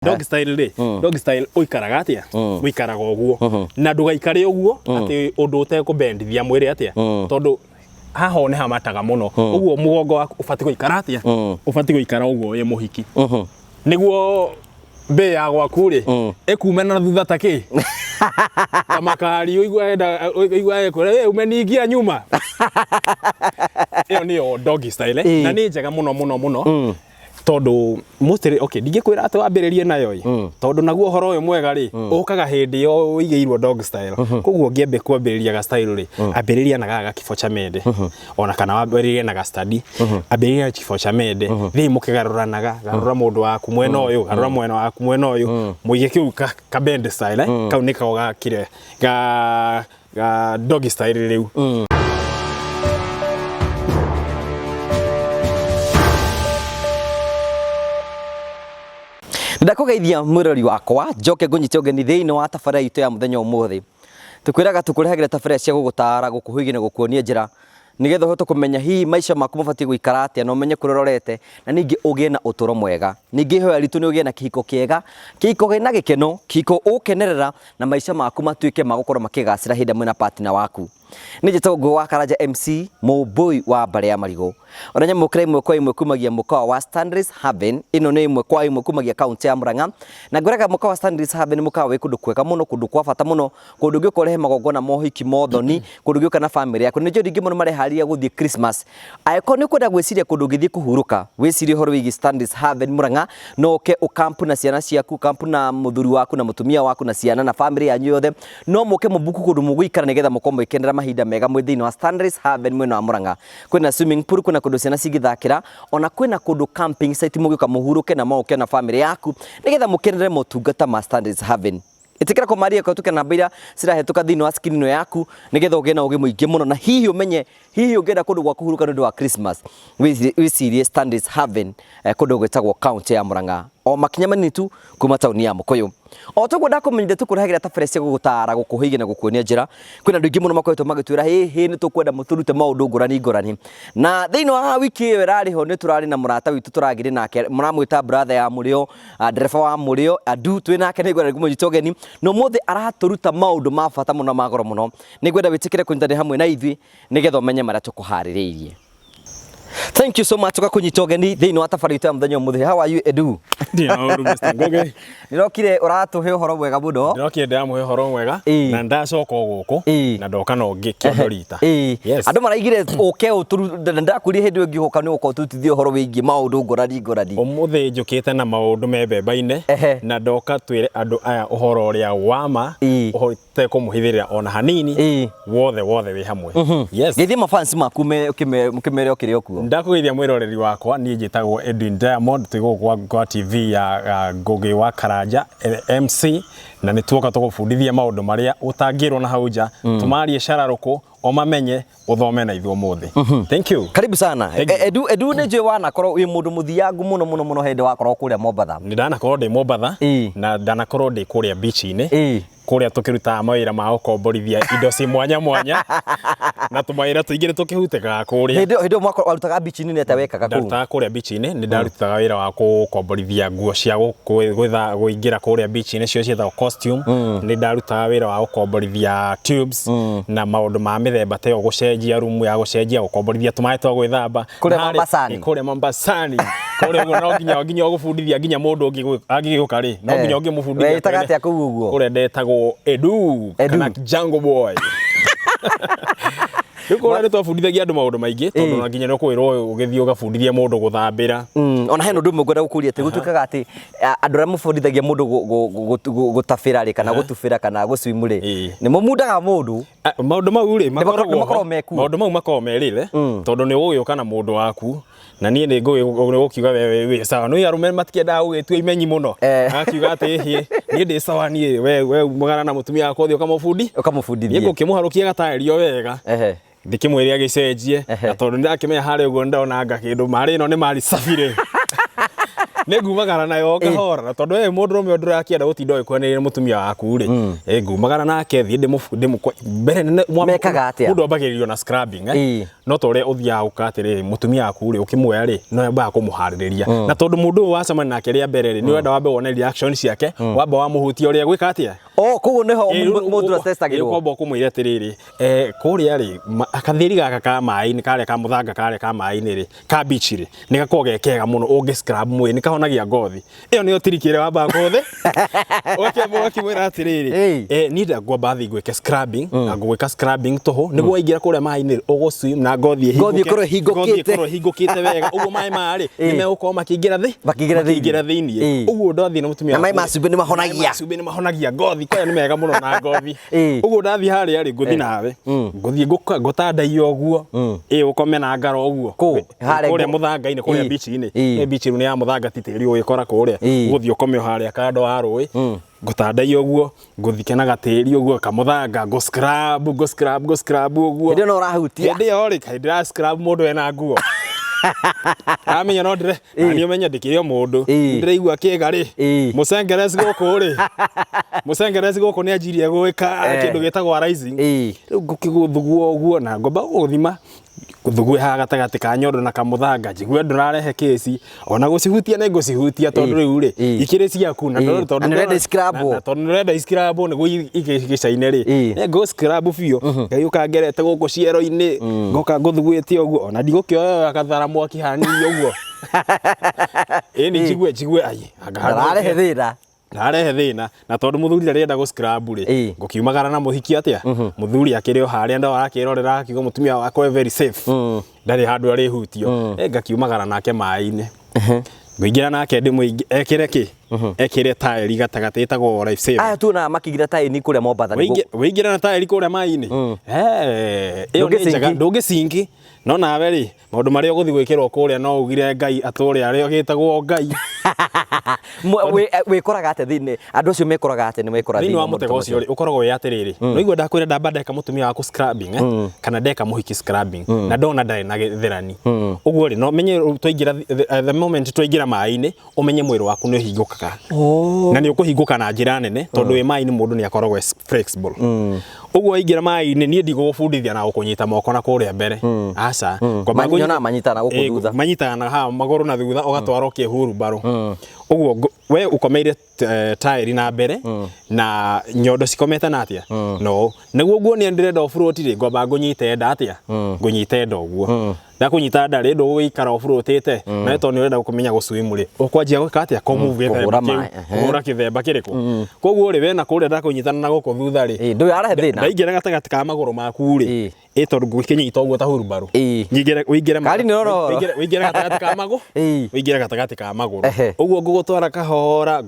Dog style ri dog style uikaraga atia uikaraga uguo na ndugaikare uguo ati undu utekubendithia mwiri atia tondu haho ne hamataga muno uguo mugongo waku ubati guikara atia ubati guikara uguo ye muhiki niguo be ya gwaku ri ekumena na thutha taki amakari uigwa ekore umeningia nyuma iyo niyo dog style na ni njega muno tondu mostly okay ndingikwira ati wambiririe nayo tondu naguo horo uyu mwega ri ukaga hindi yo uigeirwo dog style koguo ngiambe kwambiriria ga style ri ambiriria na gaga kifo cha mende ona kana wambiririe na ga study ambiriria kifo cha mende thi mukigaruranaga garura mundu waku mwena uyu garura mwena waku mwena uyu muige kiu ka bend style kau ni kaoga kire ga dog style riu ndakugeithia mwirori wakwa njoke ngunyite ugeni thiini wa tabarĩra itu ya muthenya umuthi tukwiraga tukurehagira tabarĩra cia gugutara gukuhigia na gukuonia njira nigetha uhote kumenya hihi maica maku mabatie guikara atia na umenye kurororete na ningi ugie na uturo mwega ningi hoya ritu ni ugie na kihiko kiega kihiko gina gikeno kihiko ukenerera na maica maku matuike magukorwo makigacira hinda mwena partner waku nijito go wa Karanja MC Mubui wa Mbare ya Marigo onanya mukire imwe kwa imwe kumagia mukawa wa Standards Haven ino ni imwe kwa imwe kumagia county ya Murang'a na ngwiraga mukawa wa Standards Haven mukawa we kundu kwega muno kundu kwa bata muno kundu gikorehe magogona mohiki mothoni kundu gioka na family yako nijo ringi muno mareharia guthie Christmas aiko ni kwenda gwiciria kundu githie kuhuruka wicirie horo wigi Standards Haven Murang'a no ke ukampu na ciana ciaku kampu na muthuri waku na mutumia waku na ciana na family yanyu yothe no muke mubuku kundu muguikara nigetha mukombo ikenera mahinda mega mwithini wa Standards Haven mwena wa Murang'a kwina swimming pool kuna kundu ciana cigithakira ona kwina kundu camping site mugiuka muhuruke na mauke na family yaku nigetha mukenere motungata ma Standards Haven itikira ko maria ko tuke namba ira cirahetuka thini wa screen yaku nigetha ugie na ugi muingi muno na hihi umenye hihi ugenda kundu gwa kuhuruka ndu wa Christmas wicirie Standards Haven kundu gwetagwo county ya Murang'a o makinya manini tu kuma tauni ya Mukuyu o tugo ndakumenyire tukurehagira tabarĩra cia gugutara gukuhigia na gukuonia njira kwina ndu ingi muno makoretwo magitwira hihi ni tukwenda muturute maundu ngurani na thiini wa wiki iyo irari ho ni turari na murata witu turagire nake muramwita brother ya Murio ndereba wa Murio adu twinake ni gwenda kumunyita ugeni no muthi araturuta maundu ma bata muno magoro muno ni gwenda witikire kunyitana hamwe na ithui nigetha umenye maria tukuhaririirie. Thank you so much kwa kunyita ugeni thiini wa tabarĩra itu ya muthenya umuthi. How are you Edu? Mr. Ngoge nirokire uratuhe uhoro mwega muno nirokire ndamuhe uhoro mwega na ndacoka guku na ndoka no ngikio rita yes andu maraigire uke uturu ndakurie hindi ngi hoka ni uko tutithio uhoro wingi maundu ngorani umuthi njukite na maundu mebembaine na ndoka twire andu aya uhoro uria wama uhote kumuhithirira ona hanini wothe wi hamwe yes geithia mafans maku mukimere okire okuo ndakugeithia mwiroreri wakwa ni njitagwo Edwin Diamond twigwo kwa TV ya Ngugi wa Karanja MC na nituoka tugufundithia maundu maria utangirwo na hauja tumarie shararuko o mamenye uthome na ithuo muthi. Thank you. Karibu sana. Edu ne jwe wana korwo wi mundu muthiangu muno hindi wakorwo kuria Mombatha. Ni ndanakorwo ndi Mombatha na ndanakorwo ndi kuria beach-ini. Kuria tukiruta mawira ma ukomborithia indo ci mwanya na tumawira tuingire tukihutega kuria hindi mwako warutaga beach-ini ni atawekaga ku ndataga kuria beach-ini ni ndarutaga wira wa gukomborithia nguo cia guingira kuria beach-ini cio cietagwo costume ni ndarutaga wira wa gukomborithia tubes na maundu ma mithemba te gucenjia room ya gucenjia gukomborithia tumae twa gwithamba kuria Mombasani kuria no nginya gufundithia nginya mundu angiguka ri no nginya ngimufundithia wetaga atia kuu uguo kuria ndetagwo Edu kana Jungle Boy Niko ni twafundithagia andu maundu maingi tondu na nginya no kwirwo ugithio gafundithia mundu guthambira ona he ndu mwenda gukuria ati gutukaga ati andu ra mufundithagia mundu gutafira ri kana gutufira kana guswimure ni mumundaga mundu maundu mau ri makorwo maundu mau makorwo merire tondu ni ugiuka na mundu waku na nie ni ngukiuga we sawa no yarume matikienda ugitua imenyi muno akiuga ati hie nie ndi sawa nie we mugana na mutumia wako thio ukamufundithia ngukimuharukia gataerio wega ndikimwiria gicenjie na tondu ndakimenya hare ugo ndona anga kindu mari no ni mari safire nä ngumagara nayo kahora na tondå ä må ndå rå ndårakienda gå tinda å kwanä må tumia waku rä ngumagara nake thiä mbere må ndå ambagä rä rio na no ta å rä a å thiaga gå ka atä rä må tumia waku rä å kä mwoya rä no ambaga kå må harä rä ria na tondå må ndå å wacemania nake rä a mbere rä nä wenda wambe wone reaction ciake wamba wa må hutia å rä a gwä ka atä koguo nä ho må ndå atestagä rwo kwamba kå mwä re atä rä rä kå rä a rä akathä gaka ka maä-inä karä ka må thanga karä ka maä-inä rä ka bichi rä nä gakorwo gekega må no å ngä mwä nä kahonagia ngothi ä yo nä yo tirikä re wambaga kå thä ågakimwä ra atä rä rä niä ndangwamba thiä ngwä ke na ngwä ka tå hå nä guo waingä ra kå rä a maä-inä rä å gå swim na ngothi korwo hingå kä te wega å guo maä marä nä megå korwo makä ingä ra thä iniä å guo ndathiä na må tumia maä macumbä nä mahonagia ngothi kwaya nä mega må no na ngothi å guo ndathiä harä a rä ngå thiä nawe ngå thiä gå tandaia å guo å kome na ngara å guo kå rä a må thanga-inä kå rä a bichi-inä bichi rä u nä ya må thanga ti tä ri å gä kora kå rä a gå thiä å kome o harä a kando wa rå ä ngå tandaia å guo ngå thikena gatä ri å guo kamå thanga ngå å guo hä ndä å rahutia hä ndä ä yo rä kaä ndä ra må ndå ena nguo amenya no ndire nani umenya ndikire må ndå ndire igua kä ga rä må cengereci gå kå rä må cengereci gå kå nä anjirie gwä ka kä ndå gä tagwo rä u ngå kä gå thugua å guo na ngomba gå thima thugua haha gatagatä ka nyondo na kamå thanga njigue ndå rarehe kä ona gå cihutia nä ngå cihutia tondå rä u rä ikä rä ciaku na tondå nä renda icirabå nä guo igä caine rä nä ngå scrab biå ngai å kangerete gå kå ciero-inä ngoka ngå thuguä te å guo ona ndigå kä oya gathara mwaki hanini å guo ä nä njigue ararehe thä na ndarehe thina na tondu muthuri arenda gå scrab rĩ ngũkiumagara na mũhiki atĩa muthuri akĩrĩ o harĩa ndo arakĩrorera akiuga mũtumia wakwa very safe ndarĩ handũ arĩ hutio ngakiumagara nake maĩ-inĩ ngũingĩra nake ekĩre kĩ ekĩre taĩri gatagatĩ ĩtagwo life saver aya tuona makĩgira taĩri kũrĩa Mombatha wĩingĩra na taĩri kũrĩa maĩ-inĩ ĩyo nĩ njega ndũngĩcingi no nawe rĩ maũndũ marĩa ũgũthiĩ gwĩkĩrwo kũrĩa no ugire Ngai atũre arĩa gĩtagwo Ngai wĩkoraga atĩ thĩinĩ andũ acio mekoraga atĩ nĩ mekora thĩinĩ wa mũtego ũcio rĩ ũkoragwo wĩ atĩrĩrĩ no igua ndakwĩra ndamba ndeka mũtumia waku scrubbing kana ndeka mũhiki scrubbing na ndona ndarĩ na gĩtherani ũguo rĩ no menye twaingĩra the moment twaingĩra maĩ-inĩ ũmenye mwĩrĩ waku nĩ ũhingũkaga na nĩ ũkũhingũka na njĩra nene tondũ wĩ maĩ-inĩ mũndũ nĩ akoragwo flexible ũguo waingĩra maĩ-inĩ niĩ ndigũgũbundithia na gũkũnyita moko na kũrĩa mbere aca manyitana gũkũ thutha manyitana ha magũrũ na thutha ũgatwara ũkĩhuru mbarũ ũguo we ũkomeire taĩri na mbere na nyondo cikomete na atĩa no nĩguo nguonie ndĩrenda off-road rĩ ngwamba ngũnyite nda atĩa ngũnyite nda ũguo ndakũnyita nda rĩ ndũgũgĩikara off-road-ĩte na tondũ nĩ ũrenda kũmenya gũ-swim rĩ ũkwanjia gwĩka atĩa kũmove kũhũra kĩthemba kĩrĩkũ koguo rĩ we na kũrĩa ndakũnyitana na gũkũ thutha rĩ ndũrarehe thĩna ndaingĩra gatagatĩ ka magũrũ maku rĩ tondũ ngũkĩnyita ũguo ta hurumbarũ wĩingĩre gatagatĩ ka magũrũ wĩingĩre gatagatĩ ka magũrũ ũguo ngũgũtwara kahora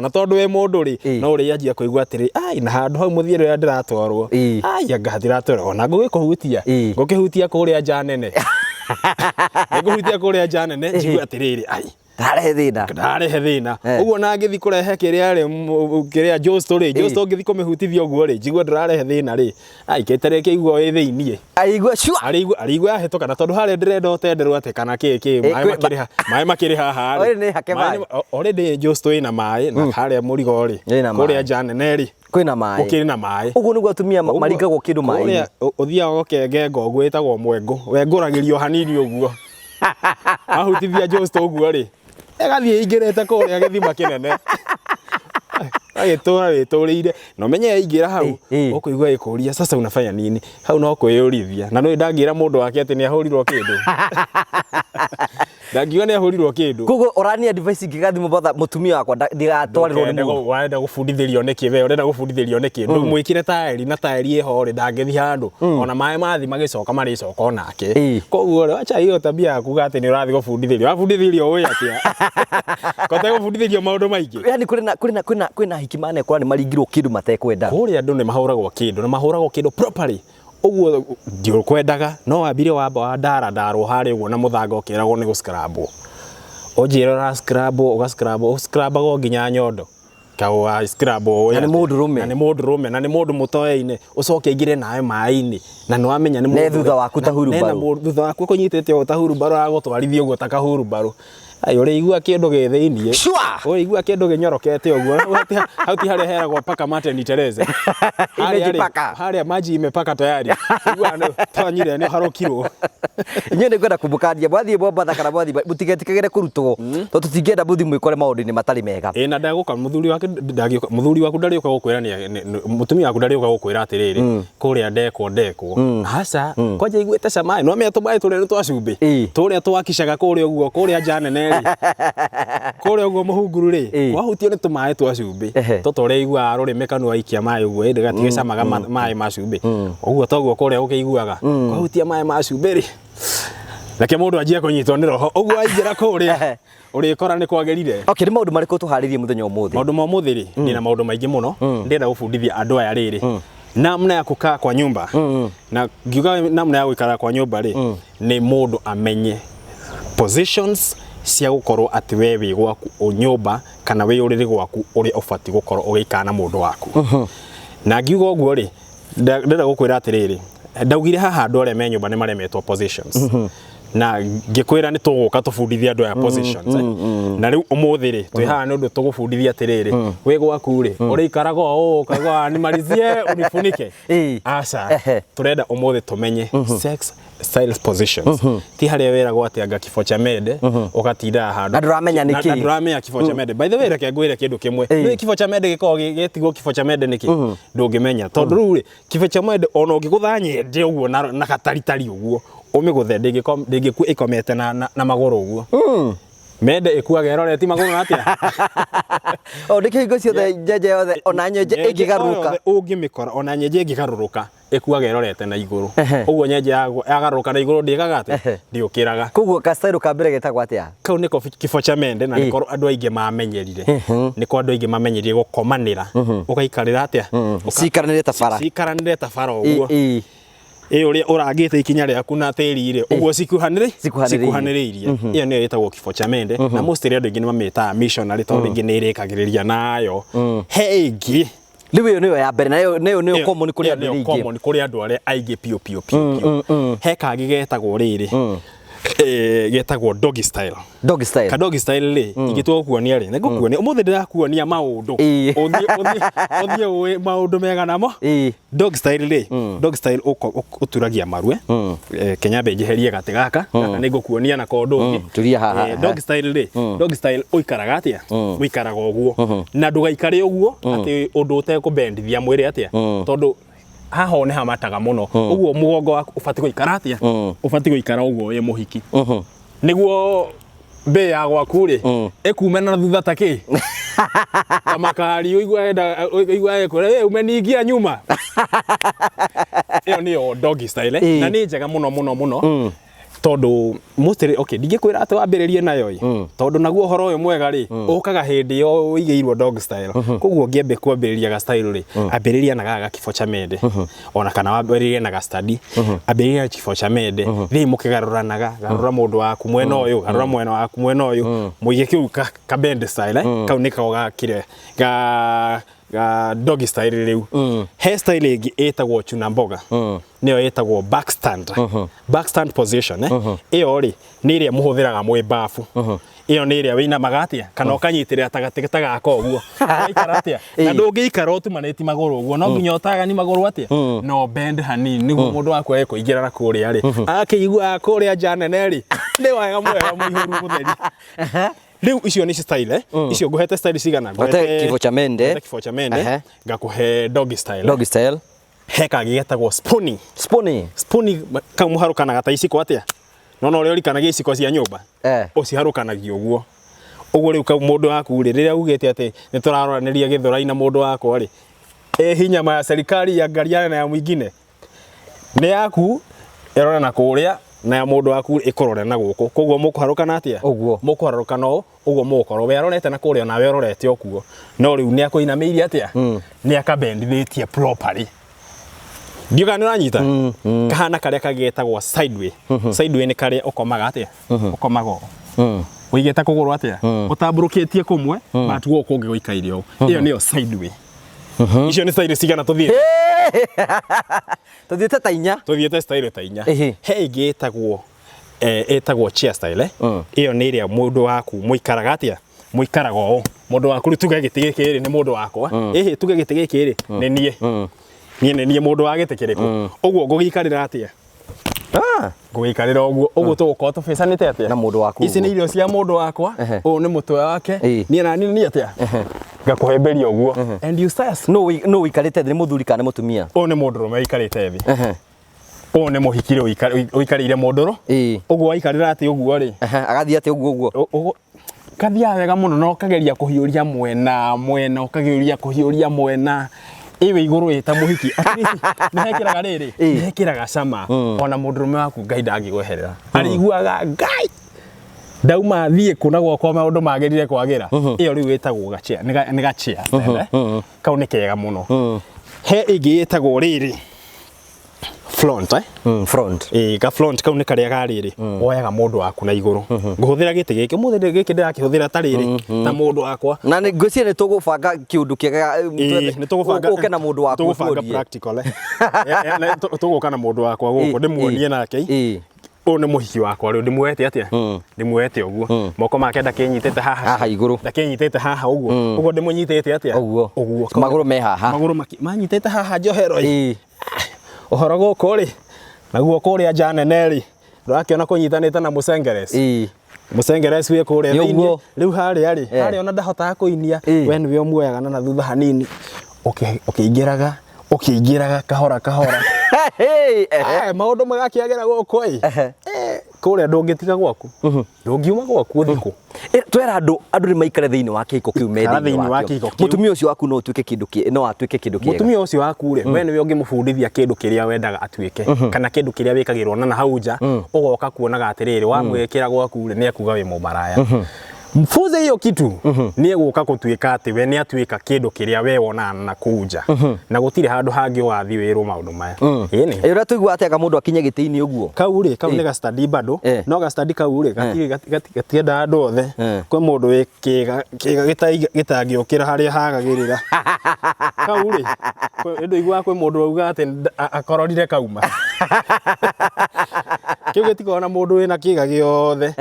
na tondũ we mũndũ rĩ no ũrĩanjia kũigua atĩrĩ ai na handũ hau mũthiĩre ũrĩa ndĩratwarwo ai anga hatiratwarwo ona ngũgĩkũhutia ngũkĩhutia kũrĩa nja nene ngũhutia kũrĩa nja nene njigue atĩrĩrĩ ai ndarehe thĩna ũguo na ngĩthi kũrehe kĩrĩa rĩ kĩrĩa Josto ngĩthi kũmĩhutithia ũguo rĩ njigue ndũrarehe thĩna rĩ ai kĩtere kĩigua wĩ thĩiniĩ arigua yahĩtũka na tondũ harĩa ndĩrenda ũtenderwo atĩ kana kĩ maĩ makĩrĩ haha rĩ already Josto ĩna maĩ na harĩa mũrigo rĩ kũrĩa nja nene rĩ kwĩna maĩ gũkĩrĩ na maĩ ũguo nĩguo atumia maringagwo kĩndũ maĩ-inĩ ũthiaga ũkengenga ũguo ĩtagwo mwengũ wengũragĩrio hanini ũguo ahutithia Josto ũguo rĩ agathiĩ ingĩrĩte kũrĩa gĩthima kĩnene agĩtũra wĩtũrĩire no menye yaingĩra hau ũkũigua ĩkũria sasa unafanya nini hau no kwĩyũrithia na nĩ ndangĩra mũndũ wake atĩ nĩ ahũrirwo kĩndũ ndangiuga nĩ ahũrirwo kĩndũ koguo ũrania advice ingĩgathi Mombatha mũtumia wakwa ndigatwarĩrwo nĩ mũndũ warenda gũbundithĩrio nĩkĩ we ũrenda gũbundithĩrio nĩkĩ ndũmwĩkĩre taĩri na taĩri ĩho rĩ ndangĩthi handũ ona maĩ mathi magĩcoka marĩcoka onake koguo rĩ acha hiyo tabia yaku atĩ nĩ ũrathiĩ gũbundithĩrio wabundithĩrio ũĩ atĩa kota gũbundithĩrio maũndũ maingĩ yani kwĩna hiki manekora nĩ maringirwo kĩndũ matekwenda kũrĩa andũ nĩ mahũragwo kĩndũ na mahũragwo kĩndũ properly ũguo ndiũkwendaga no wambire wamba wandarandarwo harĩa ũguo na mũthanga ũkĩragwo nĩ gũscrabwo ũnjĩra ũgascrabagwo nginya nyondo kawa scrabwo na nĩ mũndũrũme na nĩ mũndũ mũtoyaine ũcoke aingĩre nawe maĩ-inĩ na nĩ wamenya nĩ mũndũ thutha waku ta hurumbarũ thutha waku ũkũnyitĩte o ta hurumbarũ agũtwarithia ũguo ta kahurumbarũ ai uri igua kindu ge thiini Shua! uri igua kindu ge nyorokete uguo hauti haria heragwo paka Martin Teresa haria maji imepaka tayari igua no tanyire ni harokirwo Inyo ni kwenda kumbukaria mwathie Mombasa kana mwathie mutigetikagire kurutwo to tutingenda muthi mwikore maundu ni matari mega na ndaguka muthuri waku ndari uka gukwira ni mutumia waku ndari uka gukwira atiriri kuria ndekwo hasa kwaje igwete samai no me tumai turi twa cumbi turia twakicaga kuria uguo kuria janene ri kuria uguo muhunguru ri wahutio ni tumai twa cumbi tutore igua rurimi kanu aikia mai uguo indi gatige camaga mai ma cumbi uguo toguo kuria ukiguaga wahutia mai ma cumbi ri Lake mundu ajia kunyitwo ni roho uguo aingira kuria uri kora ni kwagerire okay ni maundu mariku tuharirie muthenya umuthi maundu ma umuthi ri ni na maundu maingi muno ndenda gubundithia andu aya riri namna ya kukaa kwa nyumba na ngiuga namna ya guikara kwa nyumba ri ni mundu amenye positions cia gukorwo ati we wi gwaku unyumba kana we uriri gwaku uri ofati gukorwo ugikana na mundu waku na ngiuga uguo ri ndenda gukwira atiriri ndaugire haha andu aria me nyumba ni maremetwo positions na ngikwira ni tuguka tubundithia andu aya positions na riu umuthi ri twi haha ni undu tugubundithia atiriri we gwaku ri uri ikaraga o kaga ni marizie unifunike aca turenda umuthi tumenye sex style positions ti haria weragwo ati anga kifo cha mede ugatinda handu ndramenya niki ndramenya kifo cha mede by the way reke ngwire kindu kimwe ni kifo cha mede giko getigwo kifo cha mede niki ndungimenya tondu riu ri kifo cha mede ona ungiguthanye ndi uguo na gataritari uguo umiguthe ndingiku ikomete na maguru uguo mede ikuaga eroreti maguru atia ndiki ciothe njenje yothe ona nyenje ingigaruruka ungimikora ona nyenje ingigaruruka ikuaga erorete na iguru uguo nyenje yagaruruka na iguru ndigaga ate ndiukiraga kuguo kastairu kambere getagwo atia kau niko kifo cha mende na niko andu aingi mamenyerire niko andu aingi mamenyerire gukomanira ukaikarira atia cikaranire tabara uguo uria urangite ikinya riaku na tiri uguo cikuhaniriirie iyo niyo yetagwo kifo cha mende na most ria andu aingi ni mamita missionary tondu ingi ni irikagiriria nayo heigi riu iyo niyo ya mbere na niyo common kuri andu aingi common kuri andu aria aingi pio he kangi getagwo riri getagwo doggy style ka doggy style ri ingitwa kuonia ri nigukuonia umuthi ndirakuonia maundu uthie maundu mega namo doggy style ri doggy style uturagia marwe Kenya benjeherie gati gaka nigukuonia na kondu turia haha doggy style ri doggy style uikaraga atia uikaraga uguo na ndugaikare uguo ati undu utekubendithia mwiri atia tondu haha ne hamataga muno uguo mugongo waku ufati guikara atia ufati guikara uguo ye muhiki niguo be ya gwaku ri ekumena na thutha taki kamakari igwa ekore umeningia nyuma iyo niyo doggy style na ni njega muno tondu mostly okay ndingikwira ati wambiririe nayo tondu naguo horo uyu mwega ri ukaga hindi yo uigeirwo dog style koguo ngiambe kwambiriria ga style ri ambiriria na gaga kifo cha mende ona kana wambiririe na ga study ambiriria kifo cha mende thi mukigaruranaga garura mundu waku mwena uyu garura mwena waku mwena uyu muige kiu ka bend style kau nikao ga kire ga doggy style riu hair style igi etagwo chuna mboga niyo etagwo backstand position iyo ri ni iria muhuthiraga mwi bafu iyo ni iria wina magatia kana ukanyitirira tagatigita gaka uguo aikara atia na ndungiikara utumaneti maguru uguo no nginya utaga ni maguru atia no bend hanini niguo mundu wakwa ekuingira na kuria ri akiigua kuria janene ri ni wega mwega muihuru mutheri riu icio ni style icio nguhete style cigana nguhete kifo cha mende ngakuhe doggy style he kangi getagwo spooning kamuharukanaga ta iciko atia nona uri urikanagia iciko cia nyumba uciharukanagia uguo riu ka mundu waku riria ugite ati ni turaroraniria githura na mundu wakwa ri hinya ma serikali ya ngariana na ya mwingine ni yaku erora na kuria na ya mundu waku ikorore na guku koguo mukuharukana atia mukuharukana uguo mukorwo we arorete na kuria na we arorete okuo no riu ni akuinamiria atia ni akabendithitie properly ndiuga ni uranyita kahana karia kagetagwo sideway ni karia ukomaga atia ukomaga uigeta kuguru atia utamburukitie kumwe batugo kungi guikairio iyo niyo sideway icio ni style cigana tuthiete tuthiete ta inya tuthiete style ta inya he getagwo etagwo chair style iyo nä ä rä a må ndå waku må ikaraga atä må ikaraga å må ndå waku rä tuge gä tä gä kä rä nä må ndå wakwa ä tuge gä tä gä kä rä nä niä nä niä må ndå wa gä tä kä rä kå å guo ngå gä ikarä ra atä ngå gä ikarä ra å guo å guo tå gå korwo tå bäcanä te atä na må ndå waku ici nä irio cia må ndå wakwa å nä må twe wake niä nani nä atä ngakå hemberia å guo and you stars no ikarä te thä nä må thuri kana nä må tumia å nä må ndå rå me ikarä te thä å nä må hiki rä å ikarä ire må ndå rå å guo aikarä ra atä å guo rä agathiä atä å guo kathiaga wega må no no kageria kå hiå ria mwena å kageria kå hiå ria mwena ĩwe igũrũ ĩta mũhiki nĩ hekĩraga rĩrĩ nĩ hekĩraga cama ona mũndũrũme waku Ngai ndangĩgweherera arĩiguaga Ngai ndauma thiĩ kũ na gwakwa maũndũ magĩrire kwagĩra ĩyo rĩu ĩtagwo gachea nĩ gachea kau nĩ kega mũno he ĩngĩ ĩtagwo rĩrĩ front front ga front kau nĩ karĩa ga rĩrĩ woyaga mũndũ waku na igũrũ ngũhũthĩra gĩtĩ gĩkĩ mũthĩ gĩkĩ ndĩrakĩhũthĩra ta rĩrĩ ta mũndũ wakwa na ngwĩciria nĩ tũgũbanga kĩũndũ kĩega nĩ tũgũbanga ũke na mũndũ waku tũgũbanga practical tũgũka na mũndũ wakwa gũkũ ndĩmuonie nake ũyũ nĩ mũhiki wakwa rĩu ndĩmuoete atĩa ndĩmuoete ũguo moko make ndakĩnyitĩte haha igũrũ ndakĩnyitĩte haha ũguo ũguo ndĩmũnyitĩte atĩa ũguo magũrũ me haha magũrũ manyitĩte haha njohero ũhoro gũkũ rĩ naguo kũrĩa nja nene rĩ ndũrakĩona kũnyitanĩte na mũcengereci mũcengereci wĩ kũrĩa thĩinĩ rĩu harĩa ona ndahotaga kũinia we nĩwe ũmuoyaga na thutha hanini ũkĩingĩraga kahora maũndũ magakĩagĩra gũkũ kũrĩa ndũngĩtiga gwaku ndũngiuma gwaku ũthikũ twera andũ nĩ maikare thĩinĩ wa kĩhiko kĩu me thĩinĩ wa kĩhiko mũtumia ũcio waku no atuĩke kĩndũ kĩega mũtumia ũcio waku rĩ we nĩwe ũngĩmũbundithia kĩndũ kĩrĩa wendaga atuĩke kana kĩndũ kĩrĩa wĩkagĩrwo na hau nja ũgoka kuonaga atĩrĩrĩ wamwĩkĩra gwaku rĩ nĩ akuga wĩ mũmaraya mfunze hiyo kitu niye guka gutuika ati we ni atuika kindu kiria we wona na kuja na gutire handu hangi wathi wiru maundu maya ini ira tuigua ati aga mundu akinye gitiini uguo kau ni ga study bado no ga study kau ri gatienda andu othe kwe mundu wi kiga gitangiukira haria hagagirira kau ri ndu igua kwe mundu auga ati akororire kauma kiu gitikona mundu wina kiga giothe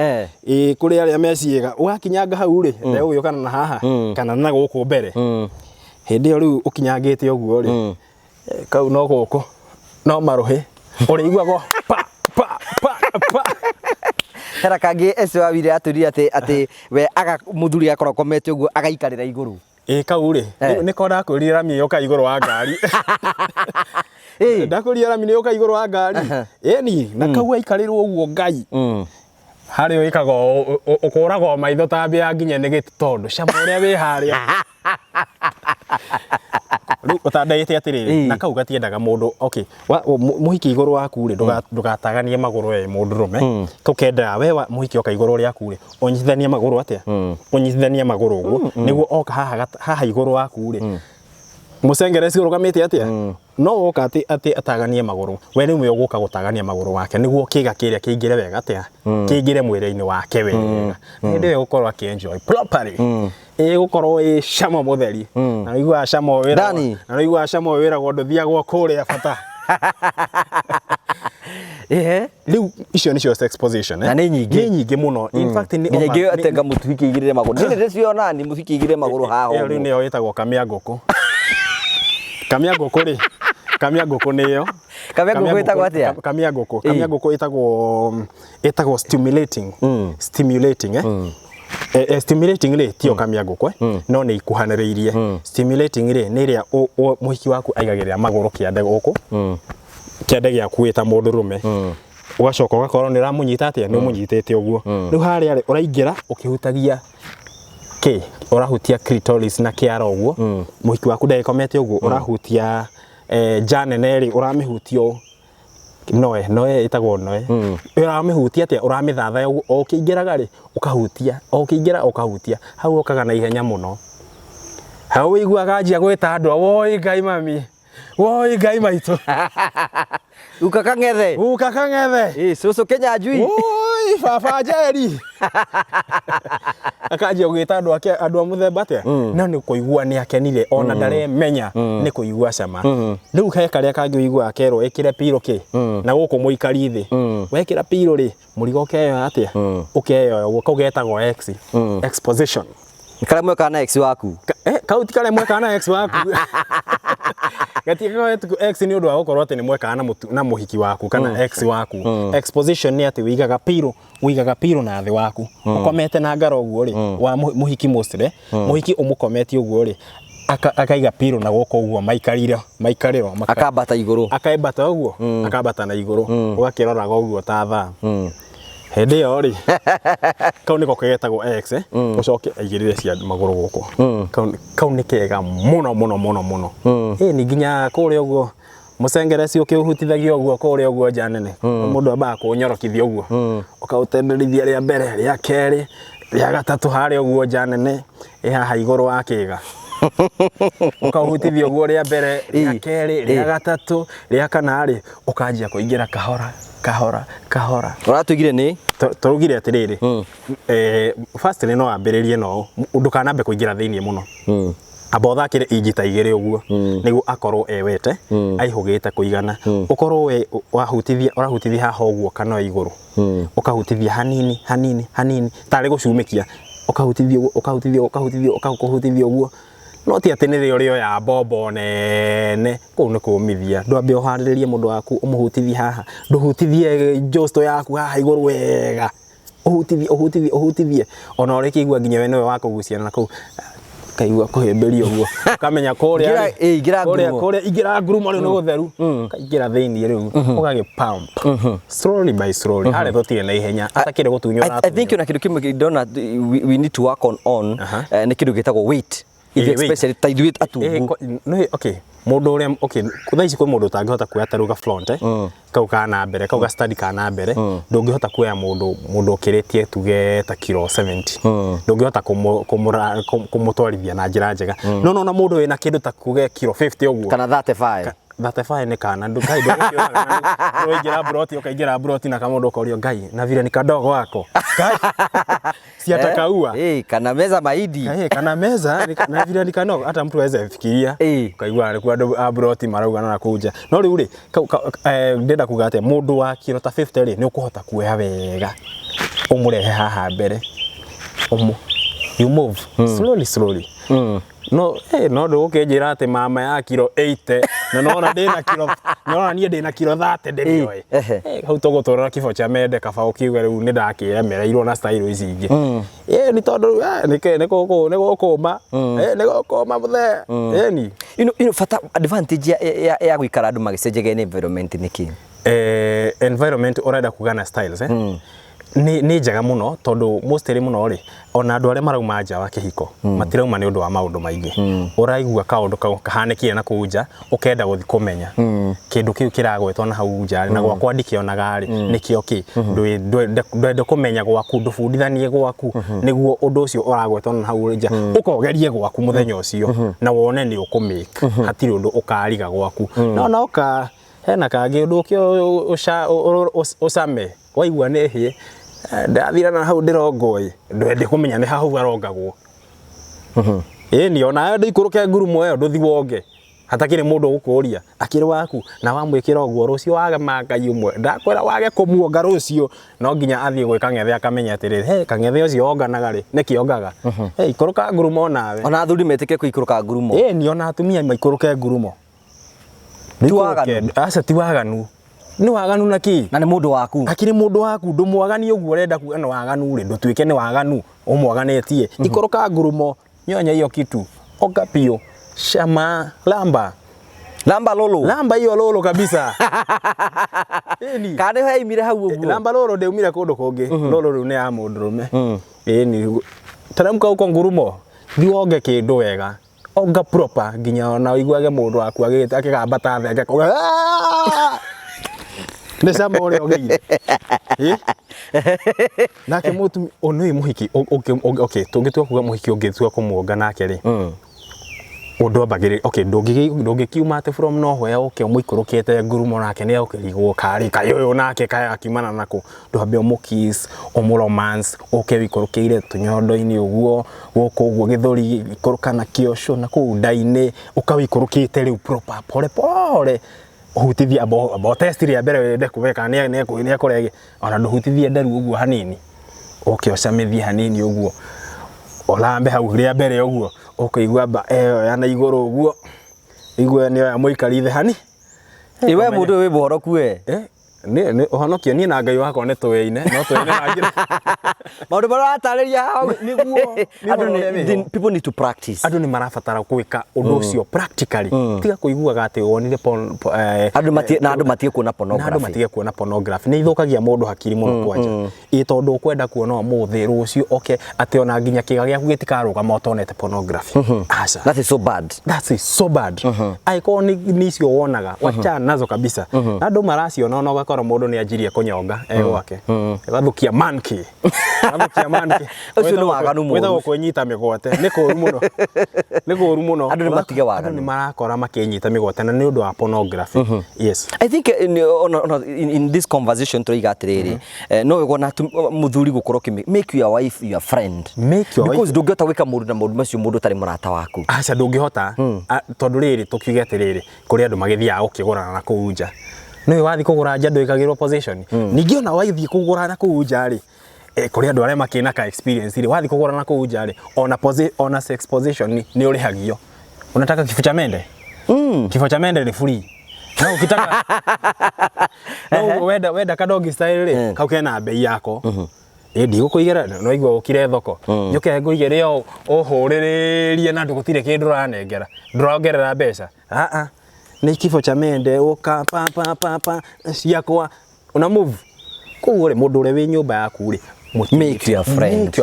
kuri aria meciega kinyanga hau ri ndewe yokana na haha kana na guku mbere hindi yo riu ukinyangite uguo ri kau no guku no maruhi uri igwago pa hera kangi ese wa wire aturi ati we aga muthuri akorokomete uguo agaikarira iguru kau ri niko ndakurira rami yoka iguru wa ngari ndakurira rami yoka iguru wa ngari ni na kau aikarirwo uguo Ngai hari wikago ukurago maitho tambia nginya nĩ gĩtondu cama ũrĩa wĩ harĩa rĩu ũtandaĩte atĩrĩrĩ na kau gatiendaga mũndũ okay mũhiki igũrũ waku rĩ ndũgataganie magũrũ we mũndũrũme kau kendaga we mũhiki oka igũrũ rĩaku rĩ ũnyitithanie magũrũ atĩa ũnyitithanie magũrũ ũguo nĩguo oka haha igũrũ waku rĩ mũcengereci ũrũgamĩte atĩa no woka ati ataganie magũrũ we nĩ mwe ũgũka gũtagania magũrũ wake nĩguo kĩga kĩrĩa kĩingĩre wega atĩa kĩingĩre mwĩrĩ-inĩ wake wega hĩndĩ ĩyo gũkorwo akĩenjoy properly gũkorwo ĩ cama mũtheri na ũiguaga cama wĩra na ũiguaga cama wĩragwo ndũthiagwo kũrĩa bata rĩu icio nĩcio sex position na nĩ nyingĩ mũno in fact nĩ nyingĩ atenga mũthiki igĩrĩre magũrũ nĩ ndĩciona ni mũthiki igĩrĩre magũrũ haha rĩu nĩyo ĩtagwo kamĩa ngũkũ kamĩa ngũkũ rĩ kamĩa ngũkũ nĩyo kamĩa ngũkũ ĩtagwo atĩa kamĩa ngũkũ ĩtagwo stimulating stimulating rĩ tio kamĩa ngũkũ no nĩ ikuhanĩrĩirie stimulating rĩ nĩ ĩrĩa mũhiki waku aigagĩrĩra magũrũ kĩande gũkũ kĩande gĩaku wĩ ta mũndũrũme ũgacoka ũgakorwo nĩ ũramũnyita atĩa nĩ ũmũnyitĩte ũguo rĩu harĩa rĩ ũraingĩra ũkĩhutagia ũrahutia clitoris na kĩara ũguo mũhiki waku ndagĩkomete ũguo ũrahutia nja nene rĩ ũramĩhutia noe ĩtagwo noe ũramĩhutia atĩa ũramĩthatha ũguo o ũkĩingĩraga rĩ ũkahutia o ũkĩingĩra ũkahutia hau ũkaga na ihenya mũno hau ũiguaga njia gwĩta andũ woi Ngai mami woi ngai maitũ Uka Kang'ethe. Uka Kang'ethe. Cucu Kĩnyanjui. Woi baba Njeri. Akanjia gũgĩta andũ a mũthemba atĩa no nĩ kũigua nĩ akenire ona ndaremenya nĩ kũigua cama rĩu he karĩa kangĩ ũigua akerwo ĩkĩre piro kĩ na gũkũ mũikari thĩ wekĩra piro rĩ mũrigo ũkeyoya atĩa ũkeyoya ũguo kau getagwo exposition Kala mweka na ex waku. Kau ti kale mweka na ex waku. Gatika wetu ex ni ũndũ wa gũkorwo atĩ nĩ mweka na mũhiki waku kana ex waku. Exposition ni atĩ ũigaga piro na thĩ waku. Ũkomete na ngaro ũguo rĩ wa mũhiki mũcire, mũhiki ũmũkometie ũguo rĩ akaiga piro na gũkũ ũguo maikarĩro akambata igũrũ. Akaibata ũguo akambata na igũrũ ũgakĩroraga ũguo ta thaa. Hende yo ri kau niko kegetagwo ex ucoke aigirire cia maguru guku kau ni kega muno ni nginya kuri uguo mucengereci ukiuhutithagia uguo kuri uguo janene mundu amba kunyorokithia uguo ukautenderithia ria mbere ria keri ria gatatu hari uguo janene haha iguru wa kiga ukahutithia uguo ria mbere ria keri ria gatatu ria kanari ukanjia kuingira kahora Uratugire ni turugire atiriri first no ambiririe no ndukanambe kuingira thiini muno amba uthakire injita igiri uguo niguo akorwo ewete aihugite kuigana ukorwo we urahutithia haha uguo kana iguru ukahutithia hanini tari gucumikia ukahutithia uguo no ti ati ni rio ya bombo nene kuu ni kumithia ndwambe uhariririe mundu waku umuhutithie haha nduhutithie josto yaku haha iguru wega uhutithie ona uri kigua nginya we niwe wakuguciana na kuu kaigua kuhimberia uguo ukamenya kuria ingira ngurumo riu ni gutheru kaingira thiini riu ugagi pump slowly by slowly hare thotire na ihenya atakire gutunywa I think una kindu kimwe ndona we need to work on ni kindu gitagwo weight especially taithuĩ atungu no okay mundu uria okay kuthaici kwa mundu tangihota kuoya taruga front kau kana mbere kau ga study kana mbere ndungihota kuoya mundu ukiritie tuge ta kilo 70 ndungihota kumutwarithia na njira njega no na mundu wina kindu ta kuge kilo 50 uguo kana 35 ni kana ngai ndo ingira broti ukaingira broti na kamundu ukorio ngai na vile ni kadogo wako ngai siatakaua kana meza maidi kana meza na vile ni kanogo hata mtu aweze fikiria ukaigua alikuwa broti marauga na kuja no riu ri ndenda kuga ate mundu wa kilo ta 50 ri ni ukuhota kuoya wega umurehe haha mbere you move slowly no no ndugukinjira ati mama ya kilo 80 na nona ndina kilo nona nie ndina kilo 30 ndirioe hau tuguturira kifo cha mende kaba ukiuga riu ni ndakiremereirwo na style ici ingi ni tondu ni gukuma muthe ni ino fata advantage ya guikara andu magicenjege ni environment niki environment urenda kugana styles ni njega muno tondu mostly muno ri ona andu aria marauma nja wa kihiko matirauma ni undu wa maundu maingi uraigua kaundu kahanikire na kuja ukenda guthi kumenya kindu kiu kiragwetwo na hau nja na gwa kwandike ona gari nikio ki ndwende kumenya gwaku ndubundithanie gwaku niguo undu ucio uragwetwo na hau nja ukogerie gwaku muthenya ucio na wone ni ukumake hatiri undu ukariga gwaku na oka hena kangi undu ukio usame waigua ni hie ndathira na hau ndirongoi ndwende kumenya ni hau arongagwo ni ona ndikuruke ngurumo yo nduthi wonge hatakire mundu gukuria akiri waku na wamwikira ogwo rucio waga mangai umwe ndakwira wage kumuonga rucio no nginya athie gwika Kang'ethe akamenya atiri Kang'ethe ucio onganaga ri nikiongaga ikuruka ngurumo nawe ona athuri metike kuikuruka ngurumo ni ona atumia maikuruke ngurumo ti waganu ni waganu naki na ni mundu waku akiri mundu waku ndumwagani uguo urenda kuga ni waganu ri ndutwike ni waganu umwaganitie ikuruka ngurumo nyonya iyo kitu oga pio shama lamba hiyo lolo kabisa kade haimire hau uguo lamba lolo ndeumire kundu kungi lolo riu ni ya mundurume ni taramka uko ngurumo thiwonge kindu wega oga proper nginya ona iguage mundu waku agite akigambata thenge akaga Nesa more ogeire. Nake mutu onu muhiki okay tungitua kuga muhiki ungitua kumuonga nake ri. Undu ambagire okay ndungikiuma ati from nowhere okay muikurukite ngurumo nake ni ukirigwo kari kayo nake kaya akimana nako ndwambe umukis romance okay wikurukire tunyondo-ini uguo guku uguo githuri ikurukana kiosho na ku ndaini ukawikurukite riu proper pole pole uhutithia abo test ria mbere wende kubeka ni akorege ona nduhutithie nderu uguo hanini okay ocamithia hanini uguo olambe hau ria mbere uguo ukaigua ba yana iguru uguo igwe ni ya muikarithe hani iwe mundu wi bohoroku ni uhonokia ni na ngai wako ni tweine no tweine rangira maundu maratariria niguo people need to practice andu ni marabatara kuika undu ucio practically tiga kuiguaga ati wonire andu matie kuona pornography andu matie kuona pornography ni ithukagia mundu hakiri muno kwanja tondu kwenda kuona umuthi rucio okay ati ona nginya kiga giaku gitikaruga motonete pornography asa that is so bad icon ni cio wonaga wacha nazo kabisa andu maraciona ona ugakora mundu ni ajirie kunyonga gwake gathukia monkey ucio ni waganu muno wetha kunyita migwate ni kuru muno andu ni matige waganu andu ni marakora makinyita migwate na ni undu wa pornography yes I think in this conversation turiga atiriri no wegona muthuri gukorwo make your wife your friend because ndungihota gwika mundu na mundu macio mundu tari murata waku acha ndungihota tondu riri tukiuge atiriri kuri andu magithia ukigurana na kuunja no wathi kugura nja nduikagirwo position ningi ona wathi kugura na kuunja ri kuri andu aria makina ka experience ri wathi kugura na kuunja ri ona sex position ni urihagio unataka kifo cha mende kifo cha mende ni free no ukitaka no wenda kadogi style ri kaukena bei yako ndi gukuigera no igwa ukire thoko nyoke nguigere yo uhuririe na ndugutire kindu ranengera ndrongerera mbeca ni kifo cha mende uka pa ciakwa una move kugure mundu uri wi nyumba yaku ri make your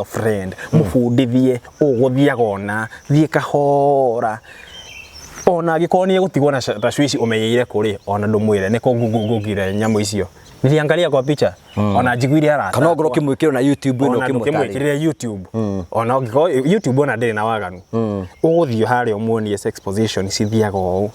friend mufundithie uguthiaga ona thie kahora ona gikoni gutigwo na tashwishi umeyeire kuri ona ndumwire niko ngugire nyamu icio niliangalia kwa picha ona njiguire ara kana ngoro kimwikiro na YouTube ino kimutari YouTube ona ngiko YouTube ona ndiri na waganu uguthio hari omuonie sex position cithiaga o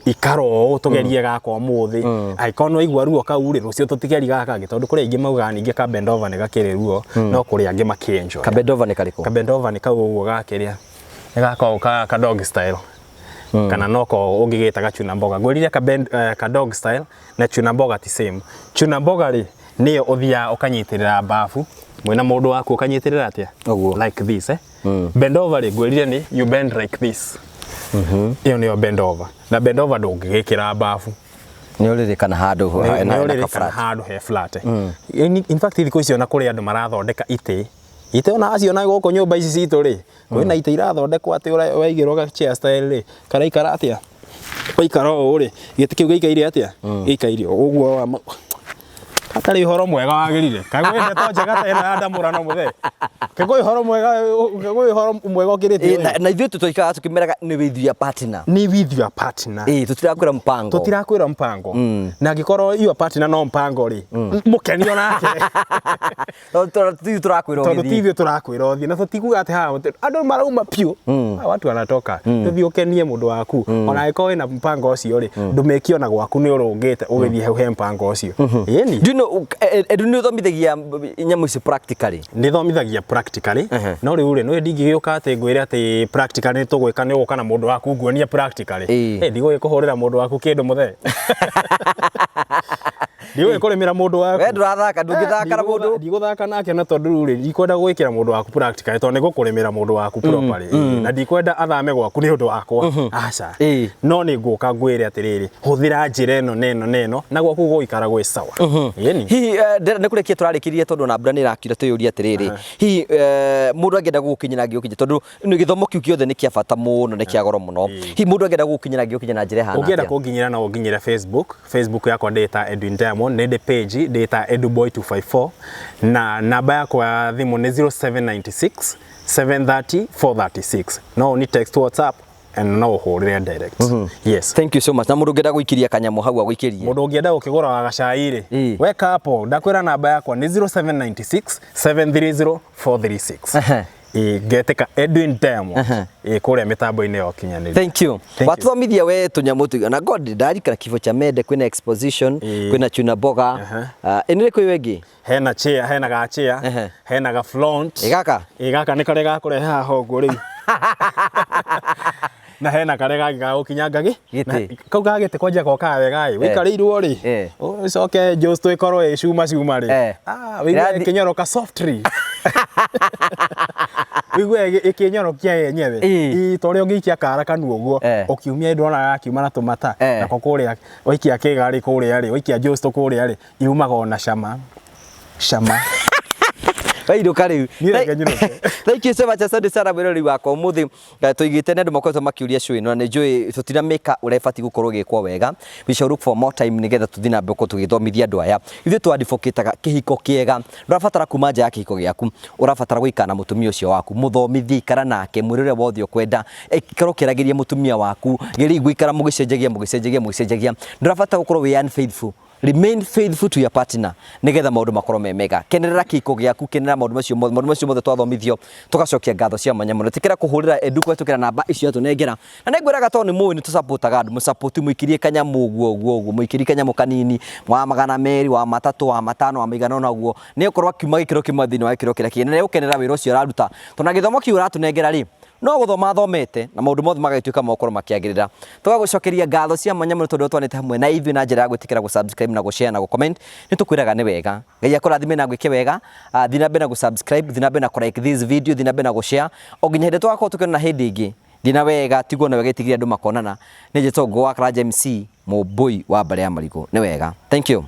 ikaro tugerie gakwa muthi ikono igwa ruo kauri rucio tutigeri gaka gitondu kuri ingi mauga ningi ka bend over ni gakire ruo no kuri angi makienjo ka bend over ni kariko ka bend over ni kaguo gakiria ni gaka ka dog style kana noko ungigita gachuna mboga ngwirire ka dog style na chuna mboga ti same chuna mboga ri niyo uthia ukanyitirira bafu mwina mundu waku ukanyitirira atia like this bend over ri ngwirire ni you bend like this iyo niyo bend over na bend over ndungigikira bafu ni uriri kana handu handu he flat in fact thiko icio na kuri andu marathondeka ite ona acio na goko nyumba ici citu ri kwina ite irathondekwo ati waigirwo ga chair style ri karaikara atia waikara o ri giti kiu gikaire atia gikaire uguo katari horo mwega wagirire kagwende to njega tena ndamura no muthe kagoi horo mwega ukirite na ithuĩ tũtoikaga tukimeraga ni with your partner tutirakwira mpango na gikorwo your partner no mpango ri mukenio nake turakwira uthie na tutiguga ati ha andu marauma piu watu wanatoka tuthie ukenie mundu waku ona iko ina mpango ucio ri ndumekio na gwaku ni urungite ugithie he mpango ucio yeni edu ni thomithagia nyamu ici practically ni thomithagia practically no riu ri no ndingiuka ati ngwire ati practically tugwika ni uguka na mundu waku nguonia practically ndigo ikuhurira mundu waku kindu muthe ndigo ikurimira mundu waku we ndurathaka ndungithaka na mundu ndiguthaka nake na tondu ri ndikwenda gwikira mundu waku practically tondu nigukurimira mundu waku properly na ndikwenda athame gwaku ni undu wakwa aca no ni nguka ngwire atiriri huthira njira eno neno na gwaku guikara gwi sawa yeni hi nikurekia turarikirie tondu na mbura ni rakira tuyuria atiriri hi mundu angenda gukinyira ngiukinya tondu ni githomo kiu kiothe ni kia bata muno ni kia goro muno hi mundu angenda gukinyira ngiukinya na njira hana ungienda kunginyira na unginyira Facebook yakwa data Edwin Diamond nende page data eduboy254 na namba yakwa ya thimu ni 0796 730 436 no ni text WhatsApp and no hurire direct yes thank you so much na mundu ngenda guikiria kanyamu hau agwikirie mundu ngenda gukigura wa gacairi weka hapo ndakwira namba yakwa ni 0796 730 436 Ngetĩka Edwin Diamond kũrĩa mĩtambo-inĩ ya ũkinyanĩria. Thank you. Watuthomithia we tũnyamũ tũigana na God ndarikana kifo cha Mede kwĩna exposition kwĩna Chuna Boga ĩnĩ rĩkũ iwe ĩngĩ hena chair hena ga chair hena ga front gaka nĩ karĩa gakũrehe haha ũguo rĩu na hena karĩa ga gũkinyanga kau ga gĩtĩ kwanja goka wega wĩkarĩirwo rĩ ũcoke Jones twĩkorwo cuma rĩ wĩigua ĩkĩnyoroka softly wĩigua ĩkĩnyorokia yenyewe torĩa ũngĩikia kara kanua ũguo ũkiumia ndona gakiuma na tũmata nako kũrĩa waikia kĩgarĩ kũrĩa rĩ waikia Jones kũrĩa rĩ yumaga ona cama Wairuka riu. Thank you so much asante sana mwirori wakwa umuthi tuigite nĩ andũ makoretwo makiuria show ĩno na nĩnjũĩ tũtiramĩka ũrĩa gũkorwo gĩkwo wega. We shall look for more time nĩgetha tũthiĩ na mbere tũgĩthomithia andũ aya. Ithuĩ twadivocataga kĩhiko kĩega. Ndũrabatara kuma nja ya kĩhiko gĩaku. Ũrabatara gũikara na mũtumia ũcio waku. Mũthomithie ikara nake mwĩre ũrĩa wothe ũkwenda. Ikara ũkĩragĩria mũtumia waku. Geri gũikara mũgĩcenjagia. Ndũrabatara gũkorwo wĩ unfaithful. Remain faithful to your partner nigetha maundu makorwo me mega kenerera kiko giaku kenera maundu macio mothe twathomithio tugacokia ngatho cia mwanya muno tikira kuhurira Edu kwetukira namba icio tunengera na nĩngwĩraga to nĩ mũĩ nĩ tũsupportaga andũ mũsupport muikirie kanyamu ũguo muikirie kanyamu kanini wa 200 wa 3 wa 5 wa migana ona ũguo nĩ ũkorwo kiuma gĩkĩro kĩmwe thĩinĩ wa gĩkĩro kĩrĩa kĩnene ũkenera wĩra ũcio ũraruta tona gĩthomo kĩu ũratunengera rĩ no gũthoma thomete na maundu mothe magatuĩka makorwo makĩagĩrĩra tũgagũcokeria ngatho cia mwanya mũno tondũ twanĩte hamwe na ithuĩ na njĩra ya gwĩtĩkĩra gũsubscribe na gũshare na gũcomment nĩ tũkwĩraga nĩ wega Ngai akũrathime na gwĩke wega thiĩ na mbere na gũsubscribe thiĩ na mbere na like this video thiĩ na mbere na gũshare o nginya hĩndĩ tũgakorwo tũkĩona hĩndĩ ĩngĩ thiĩ na wega tiguo na wega itigiria andũ makonana nĩ njĩtwo Ngũ wa Karanja MC mũmbũi wa Mbare ya Marigũ nĩ wega thank you